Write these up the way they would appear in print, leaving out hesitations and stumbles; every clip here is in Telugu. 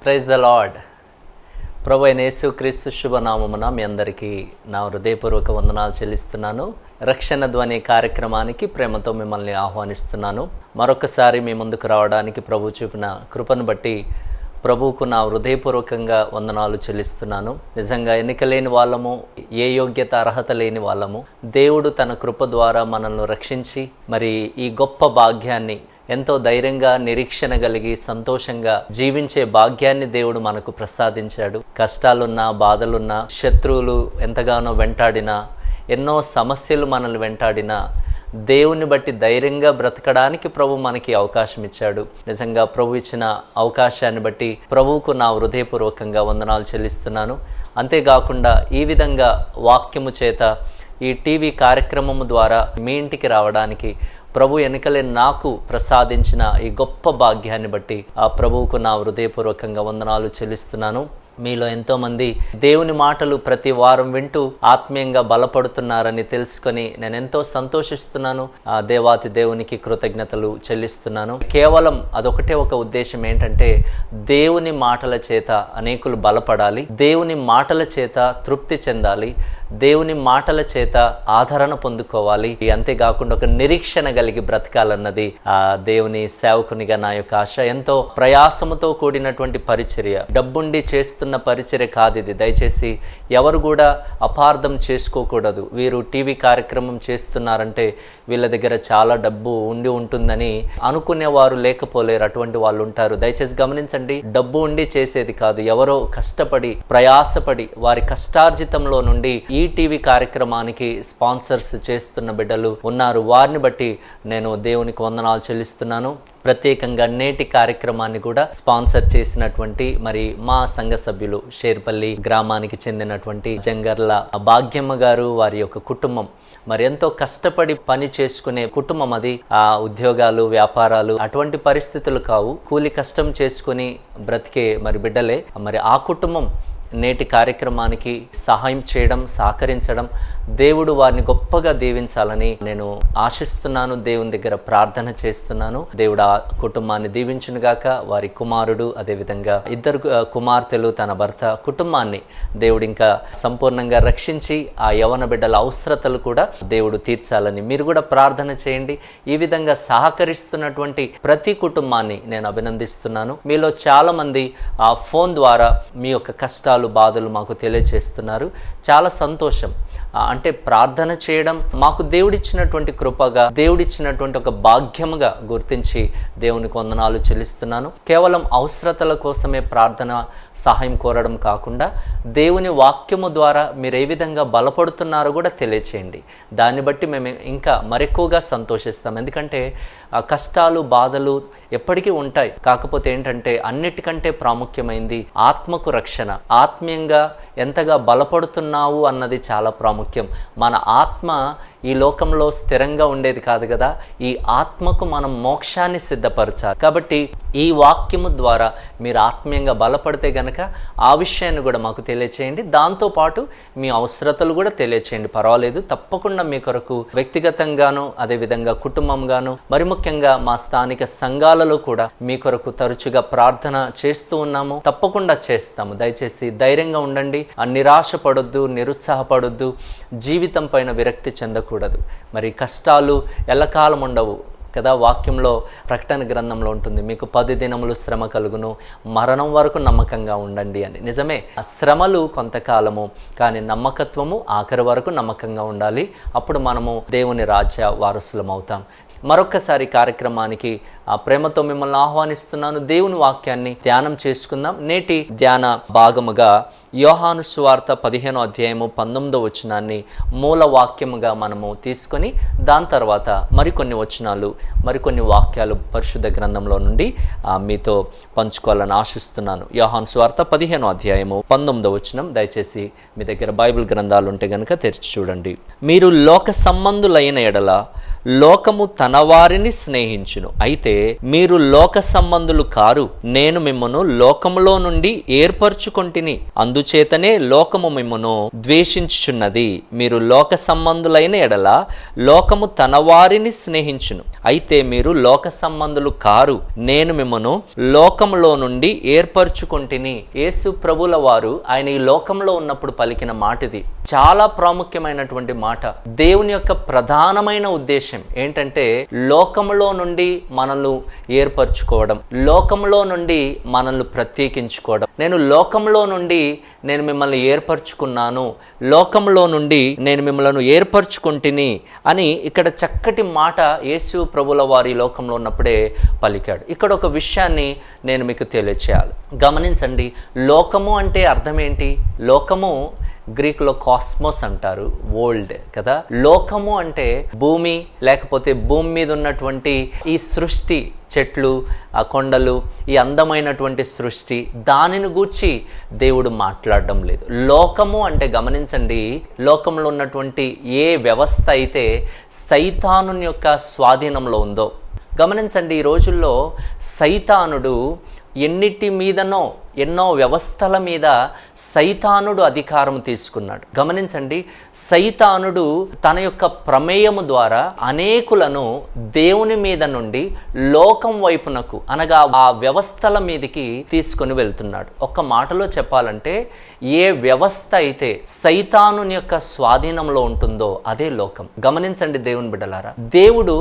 Praise the lord. ప్రభు అయిన యేసుక్రీస్తు శుభనామమున మీ అందరికీ నా హృదయపూర్వక వందనాలు చెల్లిస్తున్నాను. రక్షణ ధ్వని కార్యక్రమానికి ప్రేమతో మిమ్మల్ని ఆహ్వానిస్తున్నాను. మరొకసారి మీ ముందుకు రావడానికి ప్రభు చూపిన కృపను బట్టి ప్రభువుకు నా హృదయపూర్వకంగా వందనాలు చెల్లిస్తున్నాను. నిజంగా ఎన్నిక లేని వాళ్ళము, ఏ యోగ్యత అర్హత లేని వాళ్ళము, దేవుడు తన కృప ద్వారా మనల్ని రక్షించి మరి ఈ గొప్ప భాగ్యాన్ని ఎంతో ధైర్యంగా, నిరీక్షణ కలిగి, సంతోషంగా జీవించే భాగ్యాన్ని దేవుడు మనకు ప్రసాదించాడు. కష్టాలున్నా, బాధలున్నా, శత్రువులు ఎంతగానో వెంటాడినా, ఎన్నో సమస్యలు మనల్ని వెంటాడినా దేవుని బట్టి ధైర్యంగా బ్రతకడానికి ప్రభు మనకి అవకాశం ఇచ్చాడు. నిజంగా ప్రభు ఇచ్చిన అవకాశాన్ని బట్టి ప్రభువుకు నా హృదయపూర్వకంగా వందనాలు చెల్లిస్తున్నాను. అంతేకాకుండా ఈ విధంగా వాక్యము చేత ఈ టీవీ కార్యక్రమము ద్వారా మీ ఇంటికి రావడానికి ప్రభు ఎన్నికలే నాకు ప్రసాదించిన ఈ గొప్ప భాగ్యాన్ని బట్టి ఆ ప్రభువుకు నా హృదయపూర్వకంగా వందనాలు చెల్లిస్తున్నాను. మీలో ఎంతోమంది దేవుని మాటలు ప్రతి వారం వింటూ ఆత్మీయంగా బలపడుతున్నారని తెలుసుకొని నేను ఎంతో సంతోషిస్తున్నాను. ఆ దేవాతి దేవునికి కృతజ్ఞతలు చెల్లిస్తున్నాను. కేవలం అదొకటే ఒక ఉద్దేశం ఏంటంటే దేవుని మాటల చేత అనేకులు బలపడాలి, దేవుని మాటల చేత తృప్తి చెందాలి, దేవుని మాటల చేత ఆదరణ పొందుకోవాలి. అంతేకాకుండా ఒక నిరీక్షణ కలిగి బ్రతకాలన్నది ఆ దేవుని సేవకునిగా నా యొక్క ఆశ. ఎంతో ప్రయాసముతో కూడినటువంటి పరిచర్య, డబ్బుండి చేస్తున్న పరిచర్య కాదు ఇది. దయచేసి ఎవరు కూడా అపార్థం చేసుకోకూడదు. వీరు టీవీ కార్యక్రమం చేస్తున్నారంటే వీళ్ళ దగ్గర చాలా డబ్బు ఉండి ఉంటుందని అనుకునేవారు లేకపోలేరు. అటువంటి వాళ్ళు ఉంటారు. దయచేసి గమనించండి, డబ్బు ఉండి చేసేది కాదు. ఎవరో కష్టపడి, ప్రయాసపడి, వారి కష్టార్జితంలో నుండి ఈ టీవీ కార్యక్రమానికి స్పాన్సర్స్ చేస్తున్న బిడ్డలు ఉన్నారు. వారిని బట్టి నేను దేవునికి వందనాలు చెల్లిస్తున్నాను. ప్రత్యేకంగా నేటి కార్యక్రమాన్ని కూడా స్పాన్సర్ చేసినటువంటి మరి మా సంఘ సభ్యులు, షేర్పల్లి గ్రామానికి చెందినటువంటి జంగర్ల భాగ్యమ్మ గారు, వారి యొక్క కుటుంబం మరి ఎంతో కష్టపడి పని చేసుకునే కుటుంబం అది. ఆ ఉద్యోగాలు, వ్యాపారాలు అటువంటి పరిస్థితులు కావు. కూలి కష్టం చేసుకుని బ్రతికే మరి బిడ్డలే. మరి ఆ కుటుంబం నేటి కార్యక్రమానికి సహాయం చేయడం, సహకరించడం, దేవుడు వారిని గొప్పగా దీవించాలని నేను ఆశిస్తున్నాను. దేవుని దగ్గర ప్రార్థన చేస్తున్నాను. దేవుడు ఆ కుటుంబాన్ని దీవించునుగాక. వారి కుమారుడు, అదేవిధంగా ఇద్దరు కుమార్తెలు, తన భర్త కుటుంబాన్ని దేవుడు ఇంకా సంపూర్ణంగా రక్షించి ఆ యవన బిడ్డల అవసరతలు కూడా దేవుడు తీర్చాలని మీరు కూడా ప్రార్థన చేయండి. ఈ విధంగా సహకరిస్తున్నటువంటి ప్రతి కుటుంబాన్ని నేను అభినందిస్తున్నాను. మీలో చాలా మంది ఆ ఫోన్ ద్వారా మీ యొక్క కష్టాలు, బాధలు మాకు తెలియజేస్తున్నారు. చాలా సంతోషం. అంటే ప్రార్థన చేయడం మాకు దేవుడిచ్చినటువంటి కృపగా, దేవుడిచ్చినటువంటి ఒక భాగ్యముగా గుర్తించి దేవునికి వందనాలు చెల్లిస్తున్నాను. కేవలం అవసరతల కోసమే ప్రార్థన, సహాయం కోరడం కాకుండా దేవుని వాక్యము ద్వారా మీరు ఏ విధంగా బలపడుతున్నారో కూడా తెలియచేయండి. దాన్ని బట్టి మేము ఇంకా మరెక్కువగా సంతోషిస్తాం. ఎందుకంటే కష్టాలు, బాధలు ఎప్పటికీ ఉంటాయి. కాకపోతే ఏంటంటే అన్నిటికంటే ప్రాముఖ్యమైంది ఆత్మకు రక్షణ. ఆత్మీయంగా ఎంతగా బలపడుతున్నావు అన్నది చాలా ప్రాముఖ్యం. మన ఆత్మ ఈ లోకంలో స్థిరంగా ఉండేది కాదు కదా. ఈ ఆత్మకు మనం మోక్షాన్ని సిద్ధపరచాలి. కాబట్టి ఈ వాక్యము ద్వారా మీరు ఆత్మీయంగా బలపడితే గనక ఆ విషయాన్ని కూడా మాకు తెలియచేయండి. దాంతోపాటు మీ అవసరతలు కూడా తెలియచేయండి. పర్వాలేదు, తప్పకుండా మీ కొరకు వ్యక్తిగతంగాను, అదేవిధంగా కుటుంబంగాను, మరి ముఖ్యంగా మా స్థానిక సంఘాలలో కూడా మీ కొరకు తరచుగా ప్రార్థన చేస్తూ ఉన్నాము. తప్పకుండా చేస్తాము. దయచేసి ధైర్యంగా ఉండండి. నిరాశపడొద్దు, నిరుత్సాహపడొద్దు, జీవితం పైన విరక్తి చెందకూడదు. మరి కష్టాలు ఎల్లకాలం ఉండవు కదా. వాక్యంలో, ప్రకటన గ్రంథంలో ఉంటుంది, మీకు 10 దినములు శ్రమ కలుగును, మరణం వరకు నమ్మకంగా ఉండండి అని. నిజమే, ఆ శ్రమలు కొంతకాలము, కానీ నమ్మకత్వము ఆఖరి వరకు నమ్మకంగా ఉండాలి. అప్పుడు మనము దేవుని రాజ్య వారసులం అవుతాం. మరొక్కసారి కార్యక్రమానికి ఆ ప్రేమతో మిమ్మల్ని ఆహ్వానిస్తున్నాను. దేవుని వాక్యాన్ని ధ్యానం చేసుకుందాం. నేటి ధ్యాన భాగముగా యోహాను సువార్త 15వ అధ్యాయము 19వ వచనాన్ని మూల వాక్యముగా మనము తీసుకొని దాని తర్వాత మరికొన్ని వచనాలు, మరికొన్ని వాక్యాలు పరిశుద్ధ గ్రంథంలో నుండి మీతో పంచుకోవాలని ఆశిస్తున్నాను. యోహాను సువార్త 15వ అధ్యాయము 19వ వచనం. దయచేసి మీ దగ్గర బైబిల్ గ్రంథాలు ఉంటే గనుక తెరిచి చూడండి. మీరు లోక సంబంధులైన ఎడల లోకము తన వారిని స్నేహించును, అయితే మీరు లోక సంబంధులు కారు, నేను మిమ్మను లోకములో నుండి ఏర్పరచుకొంటిని, అందుచేతనే లోకము మిమ్మను ద్వేషించుచున్నది. మీరు లోక సంబంధులైన ఎడల లోకము తన వారిని స్నేహించును, అయితే మీరు లోక సంబంధులు కారు, నేను మిమ్మను లోకములో నుండి ఏర్పరచుకొంటిని. యేసు ప్రభుల వారు ఆయన ఈ లోకంలో ఉన్నప్పుడు పలికిన మాట ఇది. చాలా ప్రాముఖ్యమైనటువంటి మాట. దేవుని యొక్క ప్రధానమైన ఉద్దేశం ఏంటంటే లోకములో నుండి మనల్ని ఏర్పరచుకోవడం, లోకంలో నుండి మనల్ని ప్రత్యేకించుకోవడం. నేను లోకంలో నుండి నేను మిమ్మల్ని ఏర్పరచుకున్నాను, లోకంలో నుండి నేను మిమ్మల్ని ఏర్పరచుకుంటుని అని ఇక్కడ చక్కటి మాట యేసు ప్రభుల వారి లోకంలో ఉన్నప్పుడే పలికాడు. ఇక్కడ ఒక విషయాన్ని నేను మీకు తెలియచేయాలి. గమనించండి, లోకము అంటే అర్థం ఏంటి? లోకము గ్రీకులో కాస్మోస్ అంటారు, వరల్డ్ కదా. లోకము అంటే భూమి, లేకపోతే భూమి మీద ఉన్నటువంటి ఈ సృష్టి, చెట్లు, ఆ కొండలు, ఈ అందమైనటువంటి సృష్టి, దానిని గూర్చి దేవుడు మాట్లాడడం లేదు. లోకము అంటే గమనించండి, లోకంలో ఉన్నటువంటి ఏ వ్యవస్థ అయితే సైతాను యొక్క స్వాధీనంలో ఉందో. గమనించండి, ఈ రోజుల్లో సైతానుడు ఎన్నిటి మీదనో, ఎన్నో వ్యవస్థల మీద సైతానుడు అధికారం తీసుకున్నాడు. గమనించండి, సైతానుడు తన యొక్క ప్రమేయము ద్వారా అనేకులను దేవుని మీద నుండి లోకం వైపునకు, అనగా ఆ వ్యవస్థల మీదకి తీసుకొని వెళ్తున్నాడు. ఒక్క మాటలో చెప్పాలంటే, ఏ వ్యవస్థ అయితే సైతాను యొక్క స్వాధీనంలో ఉంటుందో అదే లోకం. గమనించండి దేవుని బిడ్డలారా, దేవుడు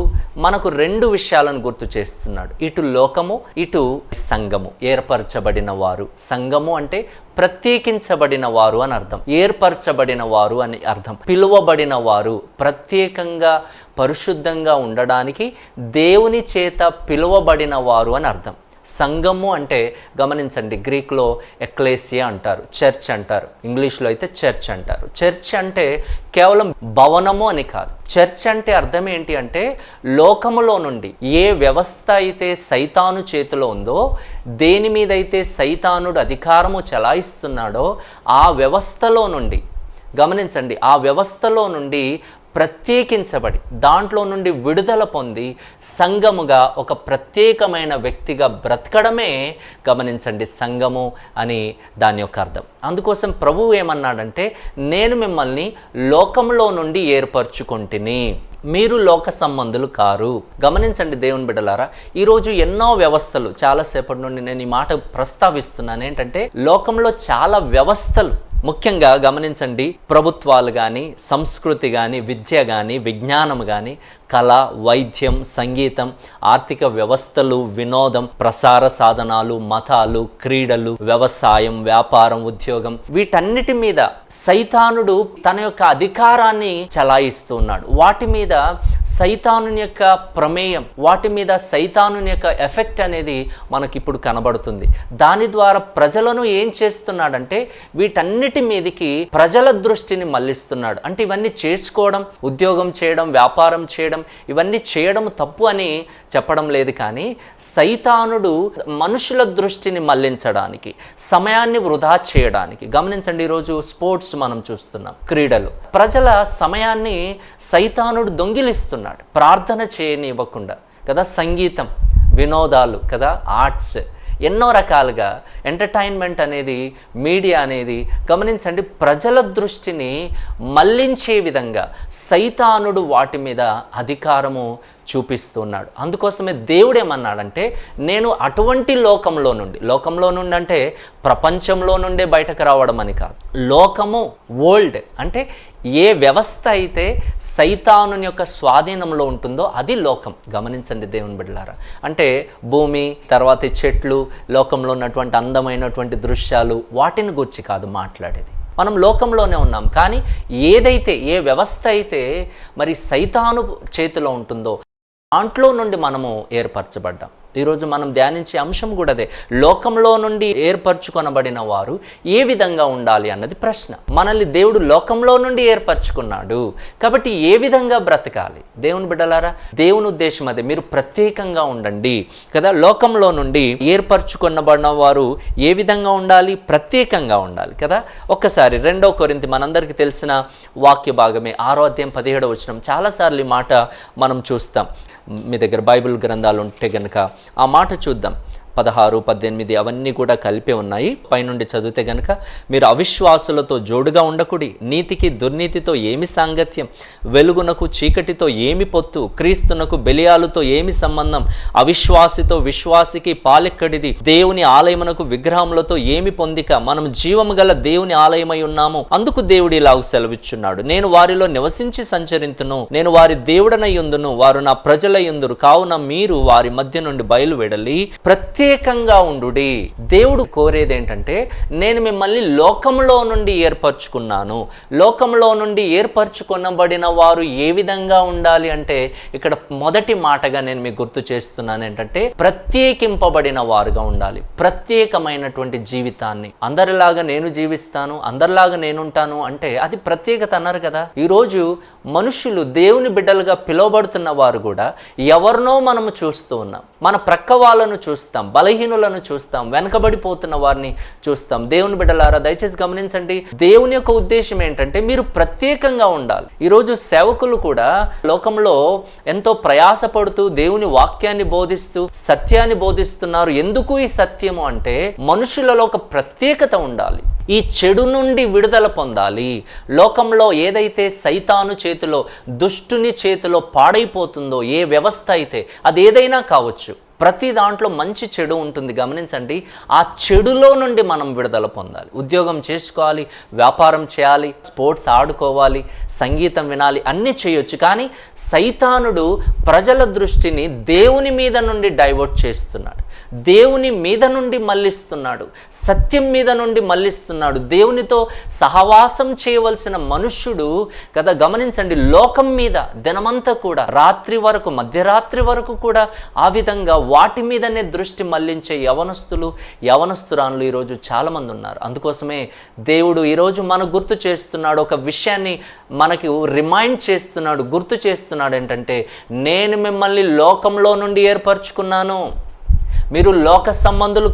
మనకు రెండు విషయాలను గుర్తు చేస్తున్నాడు. ఇటు లోకము, ఇటు సంఘము, ఏర్పరచబడిన వారు. సంఘము అంటే ప్రత్యేకించబడిన వారు అని అర్థం, ఏర్పరచబడిన వారు అని అర్థం, పిలువబడిన వారు, ప్రత్యేకంగా పరిశుద్ధంగా ఉండడానికి దేవుని చేత పిలువబడిన వారు అని అర్థం. సంఘము అంటే గమనించండి, గ్రీక్లో ఎక్లేసియా అంటారు, చర్చ్ అంటారు, ఇంగ్లీష్లో అయితే చర్చ్ అంటారు. చర్చ్ అంటే కేవలం భవనము అని కాదు. చర్చ్ అంటే అర్థం ఏంటి అంటే, లోకములో నుండి ఏ వ్యవస్థ అయితే సైతాను చేతిలో ఉందో, దేని మీద అయితే సైతానుడు అధికారము చెలాయిస్తున్నాడో ఆ వ్యవస్థలో నుండి, గమనించండి, ఆ వ్యవస్థలో నుండి ప్రత్యేకించబడి దాంట్లో నుండి విడుదల పొంది సంఘముగా ఒక ప్రత్యేకమైన వ్యక్తిగా బ్రతకడమే గమనించండి సంఘము అని దాని యొక్క అర్థం. అందుకోసం ప్రభువు ఏమన్నాడంటే, నేను మిమ్మల్ని లోకంలో నుండి ఏర్పరచుకొంటిని, మీరు లోక సంబంధులు కారు. గమనించండి దేవుని బిడ్డలారా, ఈరోజు ఎన్నో వ్యవస్థలు, చాలాసేపటి నుండి నేను ఈ మాట ప్రస్తావిస్తున్నాను. ఏంటంటే లోకంలో చాలా వ్యవస్థలు, ముఖ్యంగా గమనించండి, ప్రభుత్వాలు కానీ, సంస్కృతి కానీ, విద్య కానీ, విజ్ఞానం కానీ, కళ, వైద్యం, సంగీతం, ఆర్థిక వ్యవస్థలు, వినోదం, ప్రసార సాధనాలు, మతాలు, క్రీడలు, వ్యవసాయం, వ్యాపారం, ఉద్యోగం, వీటన్నిటి మీద సైతానుడు తన యొక్క అధికారాన్ని చలాయిస్తూ ఉన్నాడు. వాటి మీద సైతాను యొక్క ప్రమేయం, వాటి మీద సైతాను యొక్క ఎఫెక్ట్ అనేది మనకిప్పుడు కనబడుతుంది. దాని ద్వారా ప్రజలను ఏం చేస్తున్నాడంటే, వీటన్నిటి మీదకి ప్రజల దృష్టిని మళ్లిస్తున్నాడు. అంటే ఇవన్నీ చేసుకోవడం, ఉద్యోగం చేయడం, వ్యాపారం చేయడం, ఇవన్నీ చేయడం తప్పు అని చెప్పడం లేదు, కానీ సైతానుడు మనుషుల దృష్టిని మళ్లించడానికి, సమయాన్ని వృధా చేయడానికి. గమనించండి, ఈరోజు స్పోర్ట్స్ మనం చూస్తున్నాం, క్రీడలు, ప్రజల సమయాన్ని సైతానుడు దొంగిలిస్తున్నాడు, ప్రార్థన చేయనివ్వకుండా కదా, సంగీతం, వినోదాలు కదా, ఆర్ట్స్, ఎన్నో రకాలుగా ఎంటర్టైన్మెంట్ అనేది, మీడియా అనేది గమనించండి ప్రజల దృష్టిని మళ్లించే విధంగా సైతానుడు వాటి మీద అధికారము చూపిస్తున్నాడు. అందుకోసమే దేవుడు ఏమన్నాడంటే, నేను అటువంటి లోకంలో నుండి అంటే ప్రపంచంలో నుండే బయటకు రావడం అని కాదు, లోకము, వరల్డ్ అంటే ఏ వ్యవస్థ అయితే సైతాను యొక్క స్వాధీనంలో ఉంటుందో అది లోకం. గమనించండి దేవుని బిడ్డలారా, అంటే భూమి, తర్వాత చెట్లు, లోకంలో ఉన్నటువంటి అందమైనటువంటి దృశ్యాలు, వాటిని గురించి కాదు మాట్లాడేది. మనం లోకంలోనే ఉన్నాం, కానీ ఏదైతే, ఏ వ్యవస్థ అయితే మరి సైతాను చేతిలో ఉంటుందో దాంట్లో నుండి మనము ఏర్పరచబడ్డాం. ఈరోజు మనం ధ్యానించే అంశం కూడా అదే. లోకంలో నుండి ఏర్పరచుకొనబడిన వారు ఏ విధంగా ఉండాలి అన్నది ప్రశ్న. మనల్ని దేవుడు లోకంలో నుండి ఏర్పరచుకున్నాడు కాబట్టి ఏ విధంగా బ్రతకాలి? దేవుని బిడ్డలారా, దేవుని ఉద్దేశం అదే, మీరు ప్రత్యేకంగా ఉండండి కదా. లోకంలో నుండి ఏర్పరచుకొనబడిన వారు ఏ విధంగా ఉండాలి? ప్రత్యేకంగా ఉండాలి కదా. ఒక్కసారి 2 కొరింథీ మనందరికీ తెలిసిన వాక్య భాగమే, 6:17 చాలాసార్లు ఈ మాట మనం చూస్తాం. మీ దగ్గర బైబిల్ గ్రంథాలు ఉంటే గనక ఆ మాట చూద్దాం. 16, 18 అవన్నీ కూడా కలిపే ఉన్నాయి. పైనుండి చదివితే గనక, మీరు అవిశ్వాసులతో జోడుగా ఉండకుడి, నీతికి దుర్నీతితో ఏమి సాంగత్యం, వెలుగునకు చీకటితో ఏమి పొత్తు, క్రీస్తునకు బెలియాలుతో ఏమి సంబంధం, అవిశ్వాసితో విశ్వాసికి పాలెక్కడిది, దేవుని ఆలయమునకు విగ్రహములతో ఏమి పొందిక, మనం జీవము గల దేవుని ఆలయమై ఉన్నాము, అందుకు దేవుడు ఇలాగ సెలవిచ్చున్నాడు, నేను వారిలో నివసించి సంచరింతును, నేను వారి దేవుడనయ్యుందును, వారు నా ప్రజలయ్యుందురు, కావున మీరు వారి మధ్య నుండి బయలువెడలి ప్రత్యేకంగా ఉండుడి. దేవుడు కోరేది ఏంటంటే, నేను మిమ్మల్ని లోకంలో నుండి ఏర్పరచుకున్నాను. లోకంలో నుండి ఏర్పరచుకొనబడిన వారు ఏ విధంగా ఉండాలి అంటే, ఇక్కడ మొదటి మాటగా నేను మీకు గుర్తు చేస్తున్నాను ఏంటంటే, ప్రత్యేకింపబడిన వారుగా ఉండాలి. ప్రత్యేకమైనటువంటి జీవితాన్ని, అందరిలాగా నేను జీవిస్తాను, అందరిలాగా నేనుంటాను అంటే అది ప్రత్యేకత అన్నారు కదా. ఈరోజు మనుషులు దేవుని బిడ్డలుగా పిలువబడుతున్న వారు కూడా ఎవరినో మనము చూస్తూ ఉన్నాం. మన ప్రక్క వాళ్ళను చూస్తాం, బలహీనులను చూస్తాం, వెనకబడిపోతున్న వారిని చూస్తాం. దేవుని బిడ్డలారా, దయచేసి గమనించండి, దేవుని యొక్క ఉద్దేశం ఏంటంటే మీరు ప్రత్యేకంగా ఉండాలి. ఈరోజు సేవకులు కూడా లోకంలో ఎంతో ప్రయాసపడుతూ దేవుని వాక్యాన్ని బోధిస్తూ సత్యాన్ని బోధిస్తున్నారు. ఎందుకు ఈ సత్యము అంటే, మనుషులలో ఒక ప్రత్యేకత ఉండాలి, ఈ చెడు నుండి విడుదల పొందాలి. లోకంలో ఏదైతే సైతాను చేతిలో, దుష్టుని చేతిలో పాడైపోతుందో, ఏ వ్యవస్థ అయితే, అది ఏదైనా కావచ్చు, ప్రతి దాంట్లో మంచి చెడు ఉంటుంది. గమనించండి, ఆ చెడులో నుండి మనం విడుదల పొందాలి. ఉద్యోగం చేసుకోవాలి, వ్యాపారం చేయాలి, స్పోర్ట్స్ ఆడుకోవాలి, సంగీతం వినాలి, అన్నీ చేయొచ్చు. కానీ సైతానుడు ప్రజల దృష్టిని దేవుని మీద నుండి డైవర్ట్ చేస్తున్నాడు, దేవుని మీద నుండి మళ్ళిస్తున్నాడు, సత్యం మీద నుండి మళ్ళిస్తున్నాడు. దేవునితో సహవాసం చేయవలసిన మనుష్యుడు కదా, గమనించండి, లోకం మీద దినమంతా కూడా, రాత్రి వరకు, మధ్యరాత్రి వరకు కూడా ఆ విధంగా వాటి మీదనే దృష్టి మళ్లించే యవనస్తురాన్లు ఈరోజు చాలామంది ఉన్నారు. అందుకోసమే దేవుడు ఈరోజు మనకు గుర్తు చేస్తున్నాడు, ఒక విషయాన్ని మనకి రిమైండ్ చేస్తున్నాడు, గుర్తు చేస్తున్నాడు. ఏంటంటే, నేను మిమ్మల్ని లోకంలో నుండి ఏర్పరచుకున్నాను, మీరు లోక సంబంధులు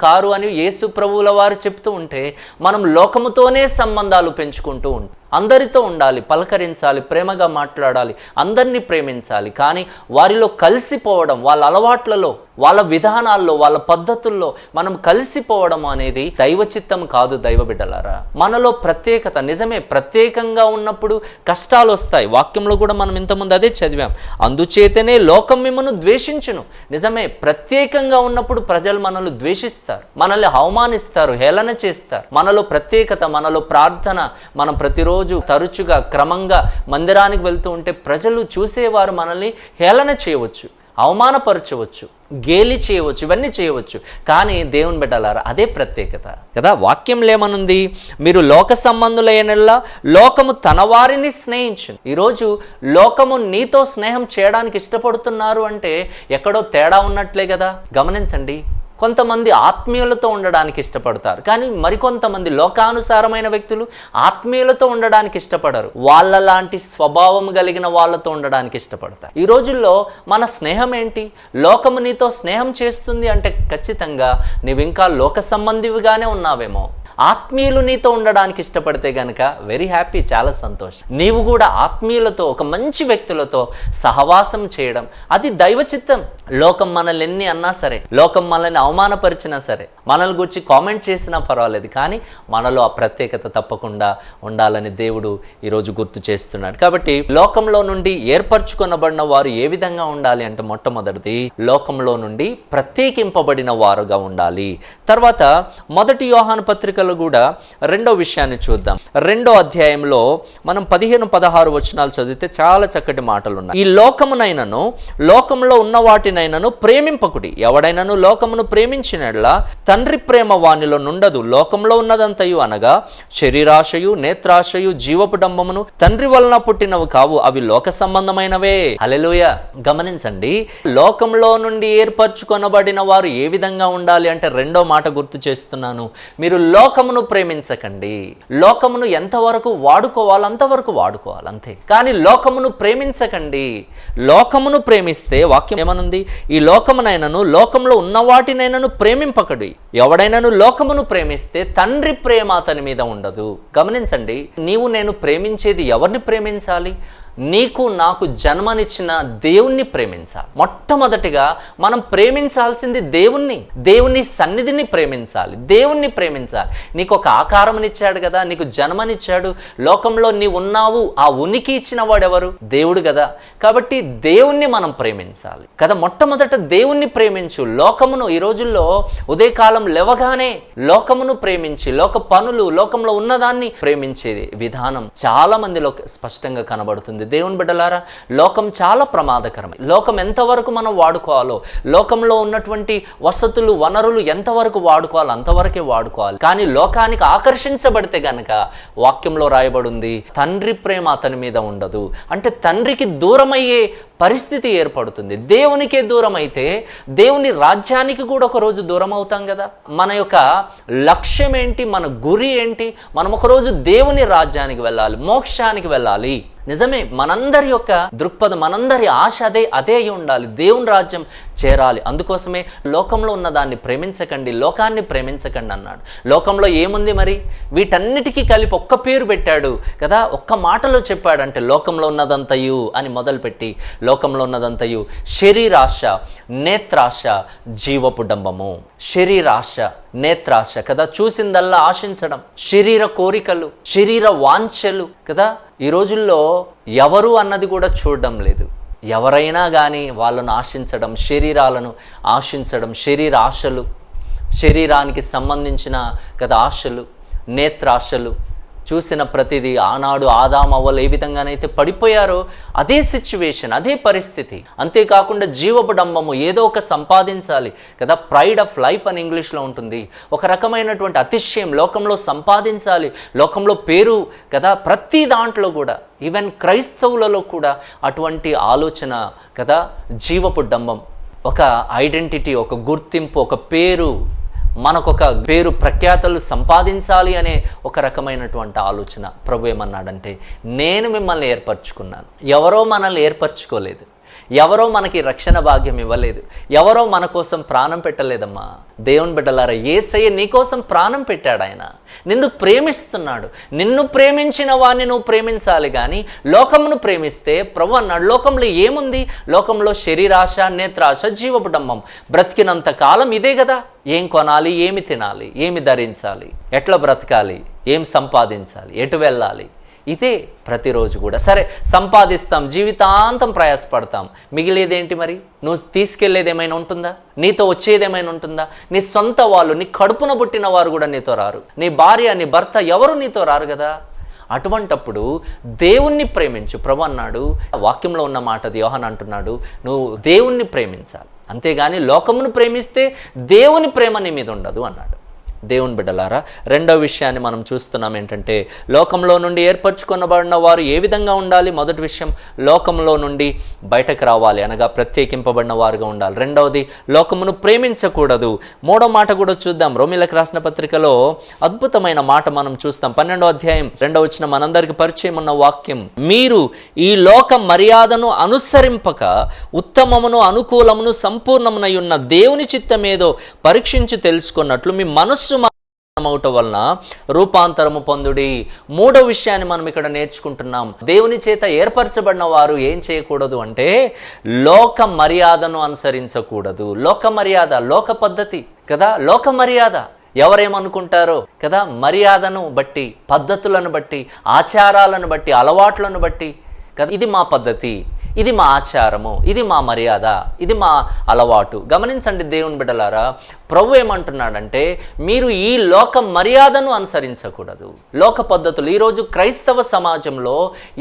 కారు అని యేసు ప్రభువుల వారు చెప్తూ ఉంటే, మనం లోకముతోనే సంబంధాలు పెంచుకుంటూ ఉంటాం. అందరితో ఉండాలి, పలకరించాలి, ప్రేమగా మాట్లాడాలి, అందరినీ ప్రేమించాలి. కానీ వారిలో కలిసిపోవడం, వాళ్ళ అలవాట్లలో, వాళ్ళ విధానాల్లో, వాళ్ళ పద్ధతుల్లో మనం కలిసిపోవడం అనేది దైవ చిత్తం కాదు. దైవ బిడ్డలారా, మనలో ప్రత్యేకత నిజమే. ప్రత్యేకంగా ఉన్నప్పుడు కష్టాలు వస్తాయి. వాక్యంలో కూడా మనం ఇంతకుముందు అదే చదివాం, అందుచేతనే లోకం మిమ్మల్ని ద్వేషించును. నిజమే, ప్రత్యేకంగా ఉన్నప్పుడు ప్రజలు మనల్ని ద్వేషిస్తారు, మనల్ని అవమానిస్తారు, హేళన చేస్తారు. మనలో ప్రత్యేకత, మనలో ప్రార్థన, మనం ప్రతిరోజు తరచుగా క్రమంగా మందిరానికి వెళ్తూ ఉంటే ప్రజలు చూసేవారు మనల్ని హేళన చేయవచ్చు, అవమానపరచవచ్చు, గేలి చేయవచ్చు, ఇవన్నీ చేయవచ్చు. కానీ దేవుని బిడ్డలారా, అదే ప్రత్యేకత కదా. వాక్యం ఏమనుంది? మీరు లోక సంబంధులైనలా లోకము తన వారిని స్నేహించును. ఈరోజు లోకము నీతో స్నేహం చేయడానికి ఇష్టపడుతున్నారు అంటే ఎక్కడో తేడా ఉన్నట్లే కదా. గమనించండి, కొంతమంది ఆత్మీయులతో ఉండడానికి ఇష్టపడతారు, కానీ మరికొంతమంది లోకానుసారమైన వ్యక్తులు ఆత్మీయులతో ఉండడానికి ఇష్టపడరు, వాళ్ళలాంటి స్వభావం కలిగిన వాళ్ళతో ఉండడానికి ఇష్టపడతారు. ఈ రోజుల్లో మన స్నేహం ఏంటి? లోకము నీతో స్నేహం చేస్తుంది అంటే ఖచ్చితంగా నీవు ఇంకా లోక సంబంధివిగానే ఉన్నావేమో. ఆత్మీయులు నీతో ఉండడానికి ఇష్టపడితే గనక వెరీ హ్యాపీ, చాలా సంతోషం. నీవు కూడా ఆత్మీయులతో, ఒక మంచి వ్యక్తులతో సహవాసం చేయడం అది దైవ చిత్తం. లోకం మనల్ని ఎన్ని అన్నా సరే, లోకం మనల్ని అవమానపరిచినా సరే, మనల్ని గురించి కామెంట్ చేసినా పర్వాలేదు, కానీ మనలో ఆ ప్రత్యేకత తప్పకుండా ఉండాలని దేవుడు ఈరోజు గుర్తు చేస్తున్నాడు. కాబట్టి లోకంలో నుండి ఏర్పరచుకొనబడిన వారు ఏ విధంగా ఉండాలి అంటే, మొట్టమొదటిది లోకంలో నుండి ప్రత్యేకింపబడిన వారుగా ఉండాలి. తర్వాత 1 యోహాను పత్రిక పత్రికలో కూడా రెండో విషయాన్ని చూద్దాం. 2వ అధ్యాయంలో మనం 15-16 వచనాలు చదివితే చాలా చక్కటి మాటలు ఉన్నాయి. ఈ లోకమునైనను లోకంలో ఉన్న వాటినైనను ప్రేమింపకుడి. ఎవడైనను లోకమును ప్రేమించినట్లా తండ్రి ప్రేమ వానిలో నుండదు. లోకంలో ఉన్నదంతయు అనగా శరీరాశయు, నేత్రాశయు, జీవపు డంబమును తండ్రి వలన పుట్టినవి కావు, అవి లోక సంబంధమైనవే. హల్లెలూయా. గమనించండి, లోకంలో నుండి ఏర్పరచుకొనబడిన వారు ఏ విధంగా ఉండాలి అంటే, రెండో మాట గుర్తు చేస్తున్నాను, మీరు లోకమును ప్రేమించకండి. లోకమును ఎంతవరకు వాడుకోవాలి అంతవరకు వాడుకోవాలి అంతే, కానీ లోకమును ప్రేమించకండి. లోకమును ప్రేమిస్తే వాక్యం ఏమనుంది? ఈ లోకమునైనను లోకంలో ఉన్న వాటినైనను ప్రేమింపకడి. ఎవడైనను లోకమును ప్రేమిస్తే తండ్రి ప్రేమ అతని మీద ఉండదు. గమనించండి, నీవు నేను ప్రేమించేది ఎవరిని ప్రేమించాలి? నీకు నాకు జన్మనిచ్చిన దేవుణ్ణి ప్రేమించాలి. మొట్టమొదటిగా మనం ప్రేమించాల్సింది దేవుణ్ణి, దేవుని సన్నిధిని ప్రేమించాలి, దేవుణ్ణి ప్రేమించాలి. నీకు ఒక ఆకారమునిచ్చాడు కదా, నీకు జన్మనిచ్చాడు, లోకంలో నీవు ఉన్నావు, ఆ ఉనికి ఇచ్చిన వాడెవరు? దేవుడు కదా. కాబట్టి దేవుణ్ణి మనం ప్రేమించాలి కదా. మొట్టమొదట దేవుణ్ణి ప్రేమించు. లోకమును ఈ రోజుల్లో ఉదయకాలం లేవగానే లోకమును ప్రేమించి, లోక పనులు, లోకంలో ఉన్నదాన్ని ప్రేమించేది విధానం చాలా మందిలో స్పష్టంగా కనబడుతుంది. దేవుని బిడ్డలారా, లోకం చాలా ప్రమాదకరమే. లోకం ఎంతవరకు మనం వాడుకోవాలో, లోకంలో ఉన్నటువంటి వసతులు, వనరులు ఎంతవరకు వాడుకోవాలో అంతవరకే వాడుకోవాలి. కానీ లోకానికి ఆకర్షించబడితే గనక వాక్యంలో రాయబడింది, తండ్రి ప్రేమ అతని మీద ఉండదు. అంటే తండ్రికి దూరమయ్యే పరిస్థితి ఏర్పడుతుంది. దేవునికే దూరం అయితే దేవుని రాజ్యానికి కూడా ఒకరోజు దూరం అవుతాం కదా. మన యొక్క లక్ష్యం ఏంటి? మన గురి ఏంటి? మనం ఒకరోజు దేవుని రాజ్యానికి వెళ్ళాలి, మోక్షానికి వెళ్ళాలి. నిజమే, మనందరి యొక్క దృక్పథం, మనందరి ఆశ అదే అయి ఉండాలి, దేవుని రాజ్యం చేరాలి. అందుకోసమే లోకంలో ఉన్న దాన్ని ప్రేమించకండి, లోకాన్ని ప్రేమించకండి అన్నాడు. లోకంలో ఏముంది మరి? వీటన్నిటికీ కలిపి ఒక్క పేరు పెట్టాడు కదా, ఒక్క మాటలో చెప్పాడంటే లోకంలో ఉన్నదంతయు అని మొదలుపెట్టి, లోకంలో ఉన్నదంతయు శరీరాశ, నేత్రాశ, జీవపు డంబము. శరీరాశ, నేత్రాశ కదా, చూసిందల్లా ఆశించడం, శరీర కోరికలు, శరీర వాంఛలు కదా. ఈ రోజుల్లో ఎవరు అన్నది కూడా చూడడం లేదు. ఎవరైనా కానీ వాళ్ళను ఆశించడం, శరీరాలను ఆశించడం, శరీర ఆశలు, శరీరానికి సంబంధించిన కదా ఆశలు, నేత్రాశలు. చూసిన ప్రతిదీ ఆనాడు ఆదాము అవ్వలు ఏ విధంగానైతే పడిపోయారో అదే సిచ్యువేషన్, అదే పరిస్థితి. అంతేకాకుండా జీవపు డంబము, ఏదో ఒక సంపాదించాలి కదా. ప్రైడ్ ఆఫ్ లైఫ్ అని ఇంగ్లీష్లో ఉంటుంది. ఒక రకమైనటువంటి అతిశయం, లోకంలో సంపాదించాలి, లోకంలో పేరు కదా. ప్రతి దాంట్లో కూడా, ఈవెన్ క్రైస్తవులలో కూడా అటువంటి ఆలోచన కదా. జీవపు డంబం, ఒక ఐడెంటిటీ, ఒక గుర్తింపు, ఒక పేరు, మనకొక పేరు ప్రఖ్యాతలు సంపాదించాలి అనే ఒక రకమైనటువంటి ఆలోచన. ప్రభు ఏమన్నాడంటే, నేను మిమ్మల్ని ఏర్పరచుకున్నాను. ఎవరో మనల్ని ఏర్పరచుకోలేదు, ఎవరో మనకి రక్షణ భాగ్యం ఇవ్వలేదు, ఎవరో మన కోసం ప్రాణం పెట్టలేదమ్మా. దేవుని బిడ్డలారా, యేసయ్య నీ కోసం ప్రాణం పెట్టాడు. ఆయన నిన్ను ప్రేమిస్తున్నాడు. నిన్ను ప్రేమించిన వాడిని నువ్వు ప్రేమించాలి. కానీ లోకమును ప్రేమిస్తే, ప్రభు అన్నాడు, లోకంలో ఏముంది? లోకంలో శరీరాశ, నేత్రాశ, జీవపు డంబం. బ్రతికినంత కాలం ఇదే కదా. ఏం కొనాలి, ఏమి తినాలి, ఏమి ధరించాలి, ఎట్లా బ్రతకాలి, ఏం సంపాదించాలి, ఎటు వెళ్ళాలి, ఇదే ప్రతిరోజు కూడా. సరే, సంపాదిస్తాం, జీవితాంతం ప్రయాసపడతాం, మిగిలేదేంటి మరి? నువ్వు తీసుకెళ్లేది ఏమైనా ఉంటుందా? నీతో వచ్చేది ఏమైనా ఉంటుందా? నీ సొంత వాళ్ళు, నీ కడుపున పుట్టిన వారు కూడా నీతో రారు. నీ భార్య, నీ భర్త ఎవరు నీతో రారు కదా. అటువంటప్పుడు దేవుణ్ణి ప్రేమించు. ప్రభు అన్నాడు, వాక్యంలో ఉన్న మాట యోహాను అంటున్నాడు, నువ్వు దేవుణ్ణి ప్రేమించాలి, అంతేగాని లోకమును ప్రేమిస్తే దేవుని ప్రేమ నీ మీద ఉండదు అన్నాడు. దేవుని బిడ్డలారా, రెండో విషయాన్ని మనం చూస్తున్నాం ఏంటంటే, లోకంలో నుండి ఏర్పరచుకొనబడిన వారు ఏ విధంగా ఉండాలి? మొదటి విషయం, లోకంలో నుండి బయటకు రావాలి, అనగా ప్రత్యేకింపబడిన వారుగా ఉండాలి. రెండవది, లోకమును ప్రేమించకూడదు. మూడో మాట కూడా చూద్దాం. రోమీయులకు రాసిన పత్రికలో అద్భుతమైన మాట మనం చూస్తాం. 12వ అధ్యాయం 2వ వచనం మనందరికి పరిచయం ఉన్న వాక్యం. మీరు ఈ లోక మర్యాదను అనుసరింపక ఉత్తమమును, అనుకూలమును, సంపూర్ణమునై ఉన్న దేవుని చిత్తమేదో పరీక్షించి తెలుసుకున్నట్లు మీ మనస్సు అవుట వలన రూపాంతరము పొందుడి. మూడో విషయాన్ని మనం ఇక్కడ నేర్చుకుంటున్నాం. దేవుని చేత ఏర్పరచబడిన వారు ఏం చేయకూడదు అంటే, లోక మర్యాదను అనుసరించకూడదు. లోక మర్యాద, లోక పద్ధతి కదా, లోక మర్యాద. ఎవరేమనుకుంటారో కదా, మర్యాదను బట్టి, పద్ధతులను బట్టి, ఆచారాలను బట్టి, అలవాట్లను బట్టి కదా, ఇది మా పద్ధతి, ఇది మా ఆచారము, ఇది మా మర్యాద, ఇది మా అలవాటు. గమనించండి దేవుని బిడ్డలారా, ప్రభు ఏమంటున్నాడంటే మీరు ఈ లోక మర్యాదను అనుసరించకూడదు, లోక పద్ధతులు. ఈరోజు క్రైస్తవ సమాజంలో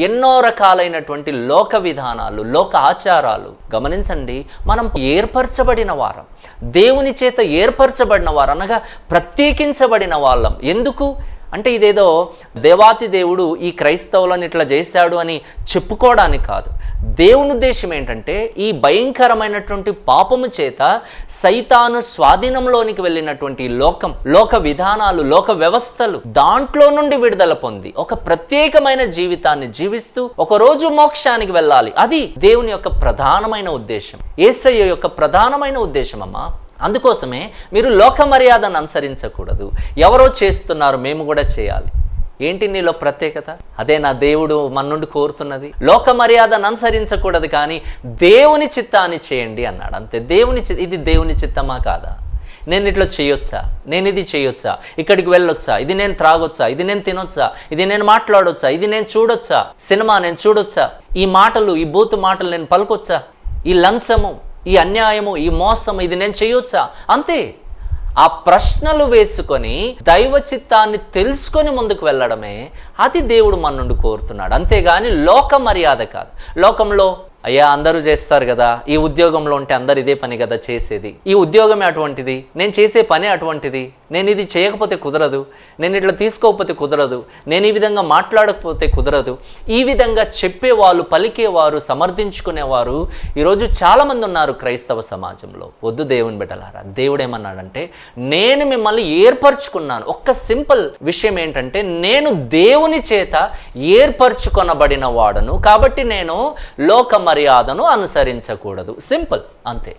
ఎన్నో రకాలైనటువంటి లోక విధానాలు, లోక ఆచారాలు. గమనించండి, మనం ఏర్పరచబడిన వారం, దేవుని చేత ఏర్పరచబడిన వారు, అనగా ప్రత్యేకించబడిన వాళ్ళం. ఎందుకు అంటే ఇదేదో దేవాతి దేవుడు ఈ క్రైస్తవులను ఇట్లా చేశాడు అని చెప్పుకోవడానికి కాదు. దేవుని ఉద్దేశం ఏంటంటే ఈ భయంకరమైనటువంటి పాపము చేత సైతాను స్వాధీనంలోనికి వెళ్ళినటువంటి లోకం, లోక విధానాలు, లోక వ్యవస్థలు, దాంట్లో నుండి విడుదల పొంది ఒక ప్రత్యేకమైన జీవితాన్ని జీవిస్తూ ఒకరోజు మోక్షానికి వెళ్ళాలి. అది దేవుని యొక్క ప్రధానమైన ఉద్దేశం, యేసయ్య యొక్క ప్రధానమైన ఉద్దేశం అమ్మా. అందుకోసమే మీరు లోక మర్యాదను అనుసరించకూడదు. ఎవరో చేస్తున్నారు, మేము కూడా చేయాలి. ఏంటి నీలో ప్రత్యేకత? అదే నా దేవుడు మన నుండి కోరుతున్నది. లోక మర్యాదను అనుసరించకూడదు, కానీ దేవుని చిత్తాన్ని చేయండి అన్నాడు. అంతే. ఇది దేవుని చిత్తమా కాదా? నేను ఇట్లా చేయొచ్చా, నేను ఇది చేయొచ్చా, ఇక్కడికి వెళ్ళొచ్చా, ఇది నేను త్రాగొచ్చా, ఇది నేను తినొచ్చా, ఇది నేను మాట్లాడొచ్చా, ఇది నేను చూడొచ్చా, సినిమా నేను చూడొచ్చా, ఈ మాటలు, ఈ బూతు మాటలు నేను పలుకొచ్చా, ఈ లంచము, ఈ అన్యాయము, ఈ మోసము, ఇది నేను చేయొచ్చా? అంతే. ఆ ప్రశ్నలు వేసుకొని దైవ చిత్తాన్ని తెలుసుకొని ముందుకు వెళ్ళడమే అది దేవుడు మన నుండి కోరుతున్నాడు. అంతేగాని లోక మర్యాద కాదు. లోకంలో అయ్యా అందరూ చేస్తారు కదా, ఈ ఉద్యోగంలో ఉంటే అందరు ఇదే పని కదా చేసేది, ఈ ఉద్యోగమే అటువంటిది, నేను చేసే పని అటువంటిది, నేను ఇది చేయకపోతే కుదరదు, నేను ఇట్లా తీసుకోకపోతే కుదరదు, నేను ఈ విధంగా మాట్లాడకపోతే కుదరదు. ఈ విధంగా చెప్పేవాళ్ళు, పలికేవారు, సమర్థించుకునేవారు ఈరోజు చాలామంది ఉన్నారు క్రైస్తవ సమాజంలో. వద్దు దేవుని బిడ్డలారా, దేవుడు ఏమన్నాడంటే నేను మిమ్మల్ని ఏర్పరచుకున్నాను. ఒక్క సింపుల్ విషయం ఏంటంటే నేను దేవుని చేత ఏర్పరచుకొనబడిన వాడను, కాబట్టి నేను లోక మర్యాదను అనుసరించకూడదు. సింపుల్, అంతే.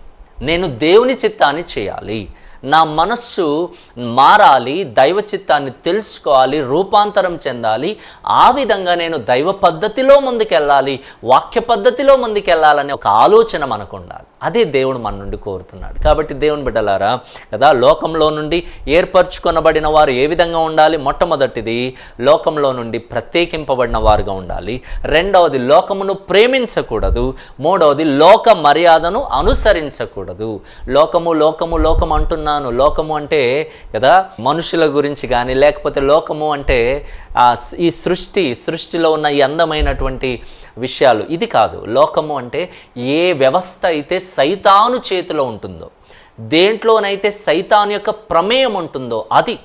నేను దేవుని చిత్తాన్ని చేయాలి, నా మనస్సు మారాలి, దైవ చిత్తాన్ని తెలుసుకోవాలి, రూపాంతరం చెందాలి. ఆ విధంగా నేను దైవ పద్ధతిలో ముందుకెళ్ళాలి, వాక్య పద్ధతిలో ముందుకెళ్ళాలనే ఒక ఆలోచన మనకు ఉండాలి. అదే దేవుడు మన నుండి కోరుతున్నాడు. కాబట్టి దేవుని బిడ్డలారా కదా, లోకంలో నుండి ఏర్పరచుకొనబడిన వారు ఏ విధంగా ఉండాలి? మొట్టమొదటిది లోకంలో నుండి ప్రత్యేకింపబడిన వారుగా ఉండాలి. రెండవది లోకమును ప్రేమించకూడదు. మూడవది లోక మర్యాదను అనుసరించకూడదు. లోకము లోకము లోకం అంటున్నాను. లోకము అంటే కదా మనుషుల గురించి కానీ, లేకపోతే లోకము అంటే ఈ సృష్టిలో ఉన్న ఈ అందమైనటువంటి విషయాలు, ఇది కాదు. లోకము అంటే ఏ వ్యవస్థ అయితే సైతాను చేతిలో ఉంటుందో, దేంట్లోనైతే సైతాను యొక్క ప్రమేయం ఉంటుందో అది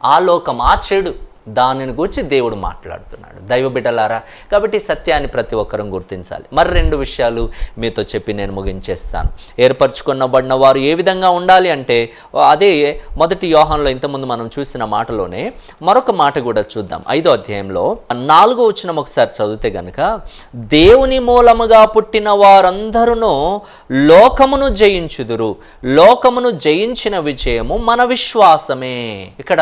ఆ లోకం, ఆ చెడు, దానిని గురించి దేవుడు మాట్లాడుతున్నాడు. దైవ బిడ్డలారా, కాబట్టి సత్యాన్ని ప్రతి ఒక్కరూ గుర్తించాలి. మరి రెండు విషయాలు మీతో చెప్పి నేను ముగించేస్తాను. ఏర్పరచుకున్నబడిన వారు ఏ విధంగా ఉండాలి అంటే, అదే మొదటి యోహానులో ఇంతకుముందు మనం చూసిన మాటలోనే మరొక మాట కూడా చూద్దాం. 5వ అధ్యాయంలో 4వ వచనం ఒకసారి చదివితే గనుక, దేవుని మూలముగా పుట్టిన వారందరూ లోకమును జయించుదురు, లోకమును జయించిన విజయము మన విశ్వాసమే. ఇక్కడ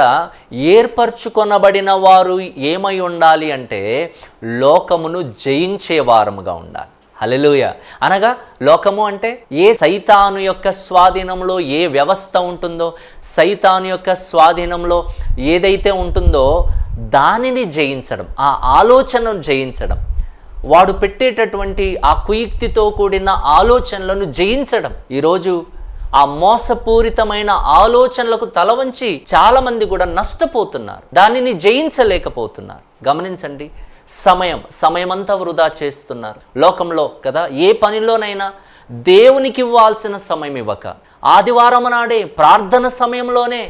ఏర్పరచుకొనబడి వారు ఏమై ఉండాలి అంటే లోకమును జయించే వారముగా ఉండాలి. హల్లెలూయా. అనగా లోకము అంటే ఏ సైతాను యొక్క స్వాధీనంలో ఏ వ్యవస్థ ఉంటుందో, సైతాను యొక్క స్వాధీనంలో ఏదైతే ఉంటుందో దానిని జయించడం, ఆ ఆలోచనను జయించడం, వాడు పెట్టేటటువంటి ఆ కుయుక్తితో కూడిన ఆలోచనలను జయించడం. ఈరోజు ఆ మోసపూరితమైన ఆలోచనలకు తల వంచి చాలా మంది కూడా నష్టపోతున్నారు, దానిని జయించలేకపోతున్నారు. గమనించండి, సమయమంతా వృధా చేస్తున్నారు లోకంలో కదా. ఏ పనిలోనైనా దేవునికి ఇవ్వాల్సిన సమయం ఇవ్వక, ఆదివారం నాడే ప్రార్థన సమయంలోనే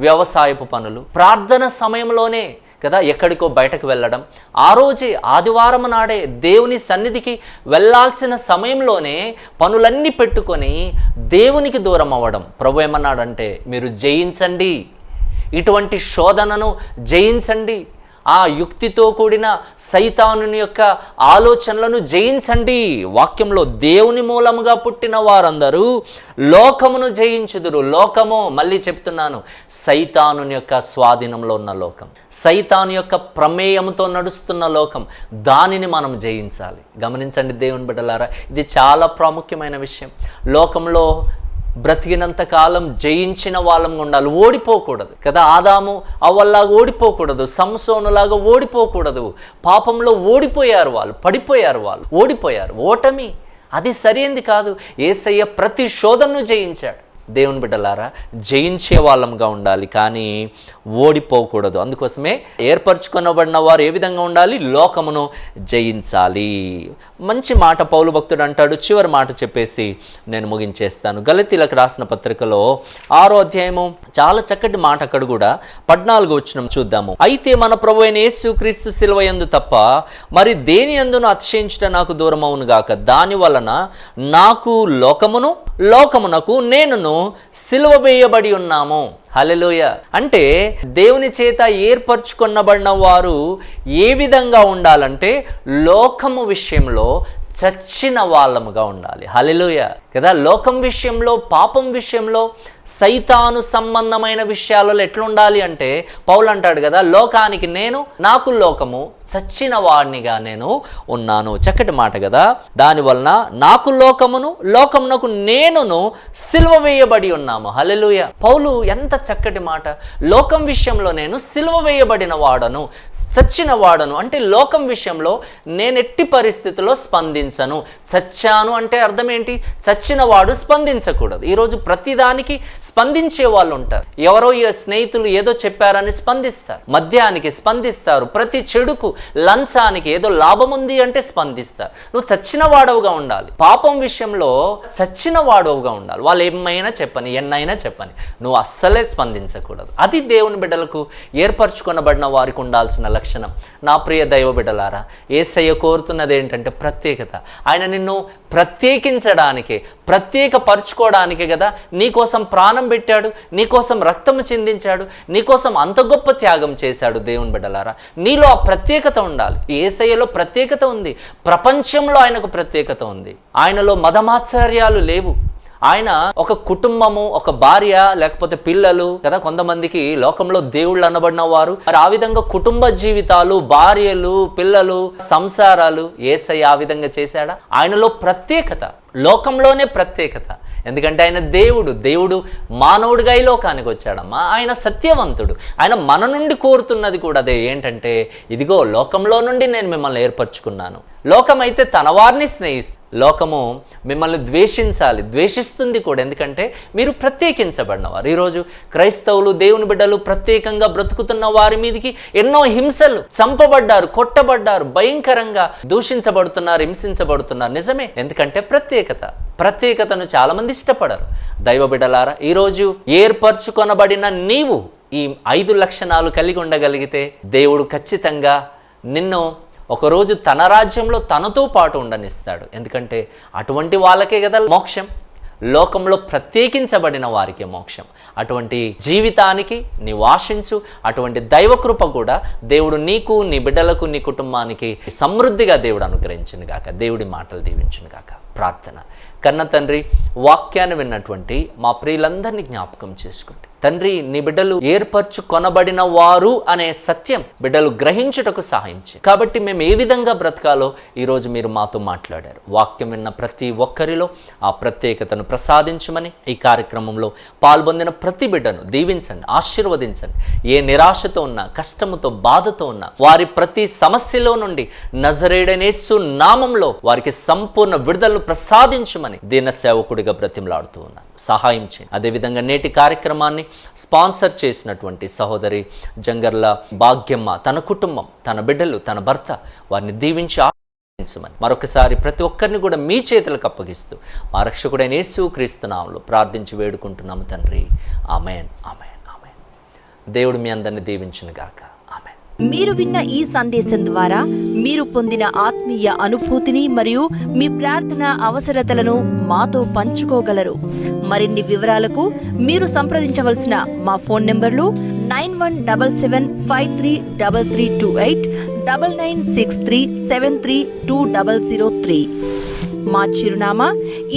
వ్యవసాయపు పనులు, ప్రార్థన సమయంలోనే కదా ఎక్కడికో బయటకు వెళ్ళడం, ఆ రోజే ఆదివారం నాడే దేవుని సన్నిధికి వెళ్ళాల్సిన సమయంలోనే పనులన్నీ పెట్టుకొని దేవునికి దూరం అవ్వడం. ప్రభు ఏమన్నాడంటే మీరు జయించండి, ఇటువంటి శోధనను జయించండి, ఆ యుక్తితో కూడిన సైతానుని యొక్క ఆలోచనలను జయించండి. వాక్యంలో దేవుని మూలముగా పుట్టిన వారందరూ లోకమును జయించుదురు. లోకము, మళ్ళీ చెప్తున్నాను, సైతానుని యొక్క స్వాధీనంలో ఉన్న లోకం, సైతాను యొక్క ప్రమేయంతో నడుస్తున్న లోకం, దానిని మనం జయించాలి. గమనించండి దేవుని బిడ్డలారా, ఇది చాలా ప్రాముఖ్యమైన విషయం. లోకంలో బ్రతికినంత కాలం జయించిన వాళ్ళంగా ఉండాలి, ఓడిపోకూడదు కదా. ఆదాము అవ్వల్లాగా ఓడిపోకూడదు, సంసోనులాగా ఓడిపోకూడదు. పాపంలో ఓడిపోయారు వాళ్ళు, పడిపోయారు వాళ్ళు, ఓడిపోయారు. ఓటమి అది సరైంది కాదు. యేసయ్య ప్రతి శోధనను జయించాడు. దేవుని బిడ్డలారా, జయించే వాళ్ళంగా ఉండాలి కానీ ఓడిపోకూడదు. అందుకోసమే ఏర్పరచుకొనబడిన వారు ఏ విధంగా ఉండాలి? లోకమును జయించాలి. మంచి మాట పౌలు భక్తుడు అంటాడు. చివరి మాట చెప్పేసి నేను ముగించేస్తాను. గలతీలకు రాసిన పత్రికలో 6వ అధ్యాయము చాలా చక్కటి మాట. అక్కడ కూడా 14వ వచనం చూద్దాము. అయితే మన ప్రభువైన యేసు క్రీస్తు శిలువ యందు తప్ప మరి దేని యందును అతిశయించుట నాకు దూరమవును గాక. దాని వలన నాకు లోకమునకు నేనును సిలువ వేయబడి ఉన్నాము. హల్లెలూయ. అంటే దేవుని చేత ఏర్పరచుకొనబడిన వారు ఏ విధంగా ఉండాలంటే లోకము విషయంలో చచ్చిన వాళ్ళముగా ఉండాలి. హల్లెలూయ కదా. లోకం విషయంలో, పాపం విషయంలో, సైతాను సంబంధమైన విషయాలలో ఎట్లా ఉండాలి అంటే పౌలు అంటాడు కదా, లోకానికి నేను, నాకు లోకము, చచ్చిన వాడినిగా నేను ఉన్నాను. చక్కటి మాట కదా. దానివలన నాకు లోకమునకు నేనును సిలువ వేయబడి ఉన్నాము. హల్లెలూయ. పౌలు ఎంత చక్కటి మాట. లోకం విషయంలో నేను సిలువ వేయబడిన వాడను, చచ్చిన వాడను. అంటే లోకం విషయంలో నేను ఎట్టి పరిస్థితిలో స్పందించను. చచ్చాను అంటే అర్థం ఏంటి? చచ్చిన వాడు స్పందించకూడదు. ఈరోజు ప్రతిదానికి స్పందించే వాళ్ళు ఉంటారు. ఎవరో స్నేహితులు ఏదో చెప్పారని స్పందిస్తారు, మద్యానికి స్పందిస్తారు, ప్రతి చెడుకు, లంచానికి ఏదో లాభం ఉంది అంటే స్పందిస్తారు. నువ్వు చచ్చిన వాడవుగా ఉండాలి. పాపం విషయంలో చచ్చిన వాడవుగా ఉండాలి. వాళ్ళు ఏమైనా చెప్పని, ఎన్నైనా చెప్పని, నువ్వు అస్సలే స్పందించకూడదు. అది దేవుని బిడ్డలకు, ఏర్పరచుకొనబడిన వారికి ఉండాల్సిన లక్షణం. నా ప్రియ దైవ బిడ్డలారా, యేసయ్య కోరుతున్నది ఏంటంటే ప్రత్యేకత. ఆయన నిన్ను ప్రత్యేకించడానికే, ప్రత్యేకపరచుకోవడానికే కదా నీకోసం ప్రాణం పెట్టాడు, నీకోసం రక్తము చిందించాడు, నీకోసం అంత గొప్ప త్యాగం చేశాడు. దేవుని బిడ్డలారా, నీలో ఆ ప్రత్యేకత ఉండాలి. యేసయ్యలో ప్రత్యేకత ఉంది, ప్రపంచంలో ఆయనకు ప్రత్యేకత ఉంది. ఆయనలో మదమాత్సర్యాలు లేవు. ఆయన ఒక కుటుంబము, ఒక భార్య, లేకపోతే పిల్లలు కదా. కొంతమందికి లోకంలో దేవుళ్ళు అనబడిన వారు మరి ఆ విధంగా కుటుంబ జీవితాలు, భార్యలు, పిల్లలు, సంసారాలు యేసయ్య ఆ విధంగా చేశాడా? ఆయనలో ప్రత్యేకత, లోకంలోనే ప్రత్యేకత. ఎందుకంటే ఆయన దేవుడు మానవుడిగా ఈ లోకానికి వచ్చాడమ్మా. ఆయన సత్యవంతుడు. ఆయన మన నుండి కోరుతున్నది కూడా అదే. ఏంటంటే ఇదిగో లోకంలో నుండి నేను మిమ్మల్ని ఏర్పరచుకున్నాను. లోకం అయితే తన వారిని స్నేహిస్తుంది, లోకము మిమ్మల్ని ద్వేషిస్తుంది కూడా. ఎందుకంటే మీరు ప్రత్యేకించబడినవారు. ఈరోజు క్రైస్తవులు, దేవుని బిడ్డలు ప్రత్యేకంగా బ్రతుకుతున్న వారి మీదకి ఎన్నో హింసలు, చంపబడ్డారు, కొట్టబడ్డారు, భయంకరంగా దూషించబడుతున్నారు, హింసించబడుతున్నారు. నిజమే. ఎందుకంటే ప్రత్యేకతను చాలా మంది ఇష్టపడరు. దైవ బిడ్డలారా, ఈరోజు ఏర్పరచుకొనబడిన నీవు ఈ 5 లక్షణాలు కలిగి ఉండగలిగితే దేవుడు ఖచ్చితంగా నిన్ను ఒకరోజు తన రాజ్యంలో తనతో పాటు ఉండనిస్తాడు. ఎందుకంటే అటువంటి వాళ్ళకే కదా మోక్షం. లోకంలో ప్రత్యేకించబడిన వారికి మోక్షం. అటువంటి జీవితానికి నీవు ఆశించు. అటువంటి దైవకృప కూడా దేవుడు నీకు, నీ బిడ్డలకు, నీ కుటుంబానికి సమృద్ధిగా దేవుడు అనుగ్రహించును గాక. దేవుడి మాటలు దీవించును గాక. ప్రార్థన. కన్న తండ్రి, వాక్యాన్ని విన్నటువంటి మా ప్రియులందరినీ జ్ఞాపకం చేసుకోండి తండ్రి. నీ బిడ్డలు ఏర్పరచుకొనబడిన వారు అనే సత్యం బిడ్డలు గ్రహించుటకు సహాయం చేయండి. కాబట్టి మేము ఏ విధంగా బ్రతకాలో ఈరోజు మీరు మాతో మాట్లాడారు. వాక్యం విన్న ప్రతి ఒక్కరిలో ఆ ప్రత్యేకతను ప్రసాదించమని, ఈ కార్యక్రమంలో పాల్పొందిన ప్రతి బిడ్డను దీవించండి, ఆశీర్వదించండి. ఏ నిరాశతో ఉన్నా, కష్టముతో, బాధతో ఉన్నా, వారి ప్రతి సమస్యలో నుండి నజరేయుడైన యేసు నామంలో వారికి సంపూర్ణ విడుదలను ప్రసాదించమని దీన సేవకుడిగా బ్రతిమలాడుతూ ఉన్నాను. సహాయం చేయండి. అదేవిధంగా నేటి కార్యక్రమాన్ని స్పాన్సర్ చేసినటువంటి సహోదరి జంగర్ల భాగ్యమ్మ, తన కుటుంబం, తన బిడ్డలు, తన భర్త, వారిని దీవించి ఆశీర్వదించమని మరొకసారి ప్రతి ఒక్కరిని కూడా మీ చేతులకు అప్పగిస్తూ మా రక్షకుడైన యేసుక్రీస్తు నామములో ప్రార్థించి వేడుకుంటున్నాము తండ్రి. ఆమేన్, ఆమేన్, ఆమేన్. దేవుడు మీ అందరిని దీవించును గాక. ఆమేన్. మీరు విన్న ఈ సందేశం ద్వారా మీరు పొందిన ఆత్మీయ అనుభూతిని మరియు మీ ప్రార్థన అవసరతలను మాతో పంచుకోగలరు. మరిన్ని వివరాలకు మీరు సంప్రదించవలసిన మా ఫోన్ నంబర్లు 9177533328, 9963732003. మా చిరునామా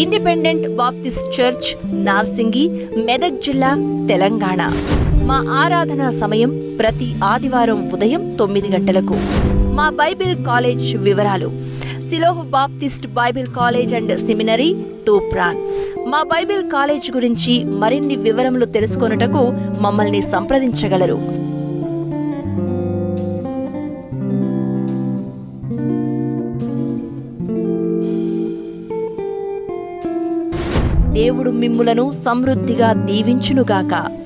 independent Baptist church, Narsingi, Medak జిల్లా, తెలంగాణ. మా ఆరాధనా సమయం ప్రతి ఆదివారం ఉదయం 9 గంటలకు. మా బైబిల్ కాలేజ్ వివరాలు సిలోహ్ Baptist Bible college and seminary, Toopran. మా బైబిల్ కాలేజ్ గురించి మరిన్ని వివరములు తెలుసుకొనుటకు మమ్మల్ని సంప్రదించగలరు. దేవుడు మిమ్ములను సమృద్ధిగా దీవించునుగాక.